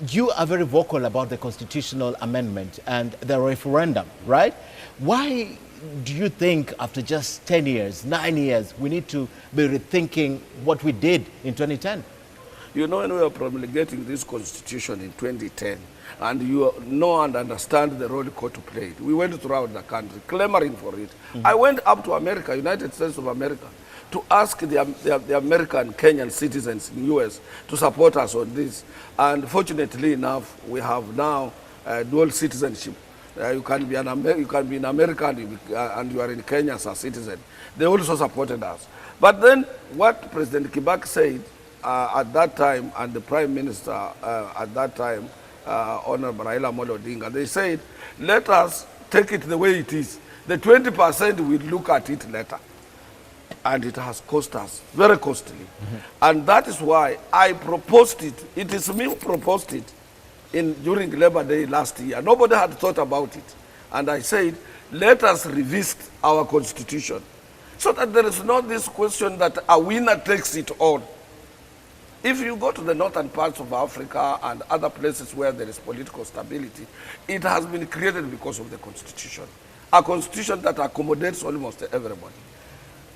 you are very vocal about the constitutional amendment and the referendum, right? Why do you think after just 10 years, 9 years, we need to be rethinking what we did in 2010? You know, when we were promulgating this constitution in 2010, and you know and understand the role court played, we went throughout the country clamoring for it. I went up to America, United States of America, to ask the American Kenyan citizens in US to support us on this. And fortunately enough, we have now dual citizenship. You can be an American and you are in Kenya as a citizen. They also supported us. But then what President Kibaki said at that time, and the Prime Minister at that time, Honorable Raila Amolo Odinga, they said, let us take it the way it is. The 20% we'll look at it later. And it has cost us, very costly. And that is why I proposed it. It is me who proposed it during Labor Day last year. Nobody had thought about it. And I said, let us revisit our constitution so that there is not this question that a winner takes it all. If you go to the northern parts of Africa and other places where there is political stability, it has been created because of the constitution. A constitution that accommodates almost everybody.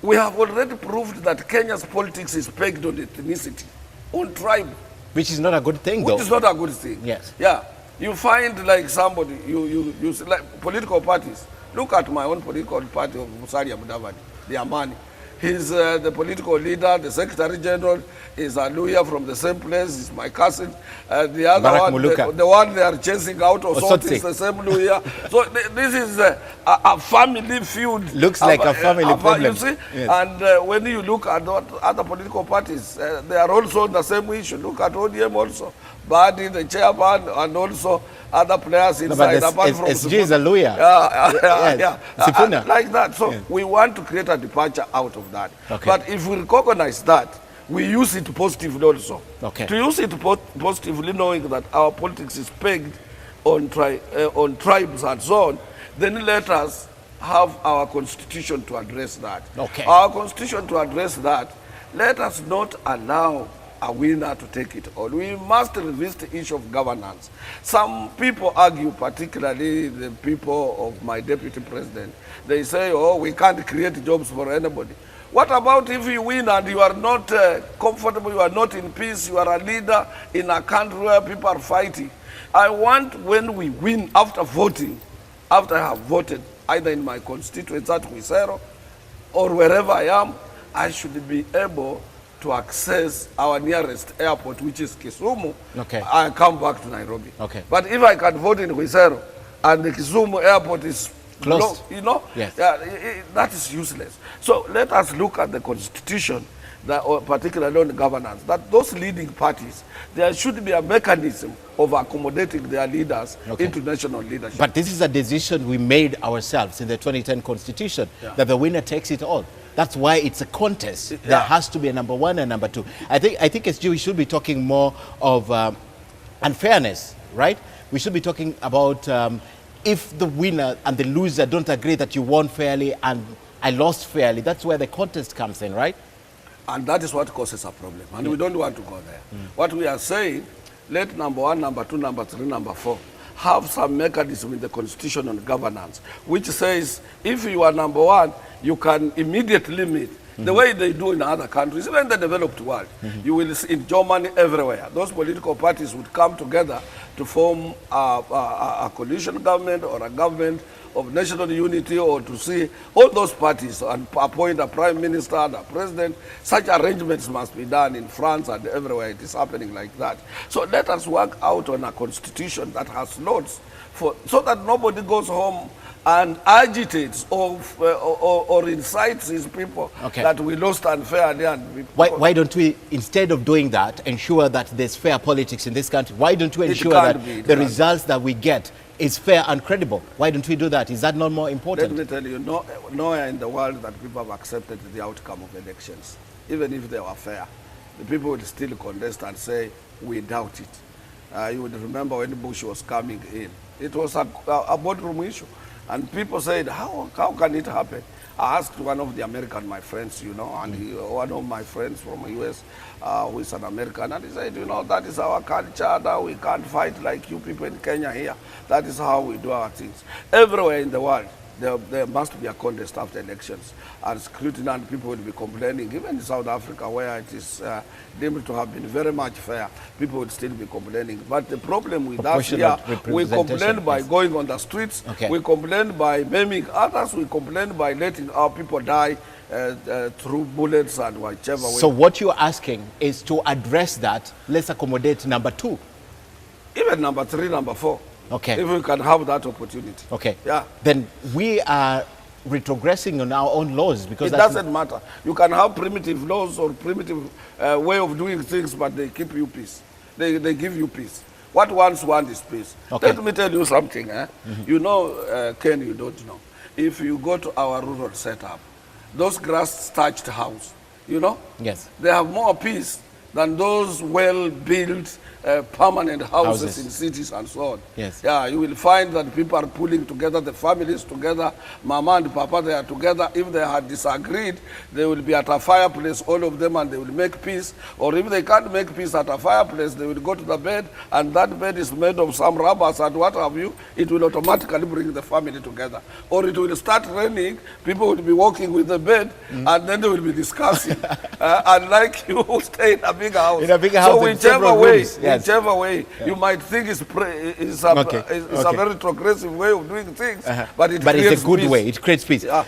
We have already proved that Kenya's politics is pegged on ethnicity, on tribe. Which is not a good thing, though. Which is not a good thing. Yes. Yeah. You find like somebody, you like political parties. Look at my own political party of Musalia Mudavadi, the Amani. He's the political leader, the Secretary General is a lawyer from the same place, he's my cousin. The other one, the one they are chasing out of sort is the same lawyer. So this is a family feud. Looks like a family problem. You see? Yes. And when you look at other political parties, they are also on the same issue. Look at ODM also. Badi, the chairman, and also other players inside. No, but SG is a lawyer. Yeah. Sifuna. Like that. So we want to create a departure out of that. Okay. But if we recognize that, we use it positively also. Okay. To use it positively, knowing that our politics is pegged on tribes and so on, then let us have our constitution to address that. Okay. Our constitution to address that, let us not allow a winner to take it all. We must revisit the issue of governance. Some people argue, particularly the people of my deputy president, they say, oh, we can't create jobs for anybody. What about if you win and you are not comfortable, you are not in peace, you are a leader in a country where people are fighting? I want when we win after voting, after I have voted, either in my constituency at Wisero or wherever I am, I should be able to access our nearest airport, which is Kisumu. Okay. I come back to Nairobi. Okay. But if I can vote in Wisero and the Kisumu airport is closed, you know, yes. That is useless. So let us look at the constitution, particularly on governance, that those leading parties, there should be a mechanism of accommodating their leaders into national leadership. But this is a decision we made ourselves in the 2010 constitution, that the winner takes it all. That's why it's a contest. There has to be a number one and number two. I think as we should be talking more of unfairness, right? We should be talking about if the winner and the loser don't agree that you won fairly and I lost fairly. That's where the contest comes in, right? And that is what causes a problem. And we don't want to go there. What we are saying, let number one, number two, number three, number four have some mechanism in the constitution on governance, which says if you are number one, you can immediately meet. The way they do in other countries, even in the developed world, you will see in Germany everywhere. Those political parties would come together to form a coalition government or a government of national unity, or to see all those parties and appoint a prime minister and a president. Such arrangements must be done in France and everywhere. It is happening like that. So let us work out on a constitution that has loads, so that nobody goes home and agitates or incites his people that we lost unfairly. And why don't we, instead of doing that, ensure that there's fair politics in this country? Why don't we ensure that the results that we get is fair and credible? Why don't we do that? Is that not more important? Let me tell you, nowhere in the world that people have accepted the outcome of elections, even if they were fair. The people would still contest and say, we doubt it. You would remember when Bush was coming in. It was a boardroom issue. And people said, how can it happen? I asked one of the American, my friends, you know, and one of my friends from the US, who is an American, and he said, you know, that is our culture, that we can't fight like you people in Kenya here. That is how we do our things. Everywhere in the world, there must be a contest after elections, and scrutiny, and people will be complaining. Even in South Africa, where it is deemed to have been very much fair, people would still be complaining. But the problem with us here, we complain by going on the streets, we complain by maiming others, we complain by letting our people die through bullets and whichever way. So what you're asking is to address that, let's accommodate number 2. Even number 3, number 4. Okay. If we can have that opportunity. Okay. Yeah. Then we are retrogressing on our own laws, because it doesn't matter. You can have primitive laws or primitive way of doing things, but they keep you peace. They give you peace. What ones want is peace. Okay. Let me tell you something. You know, Ken, you don't know. If you go to our rural setup, those grass-thatched houses, you know, yes, they have more peace than those well-built permanent houses in cities and so on. Yes. Yeah, you will find that people are pulling together, the families together, mama and papa, they are together. If they had disagreed, they will be at a fireplace, all of them, and they will make peace. Or if they can't make peace at a fireplace, they will go to the bed, and that bed is made of some rubbers and what have you. It will automatically bring the family together. Or it will start raining, people will be walking with the bed, and then they will be discussing. Unlike you who stay in a big house. In a big house, so whichever way, rooms. Yes. Whichever way, you might think it's a very progressive way of doing things, but it's a good way. It creates peace. Yeah.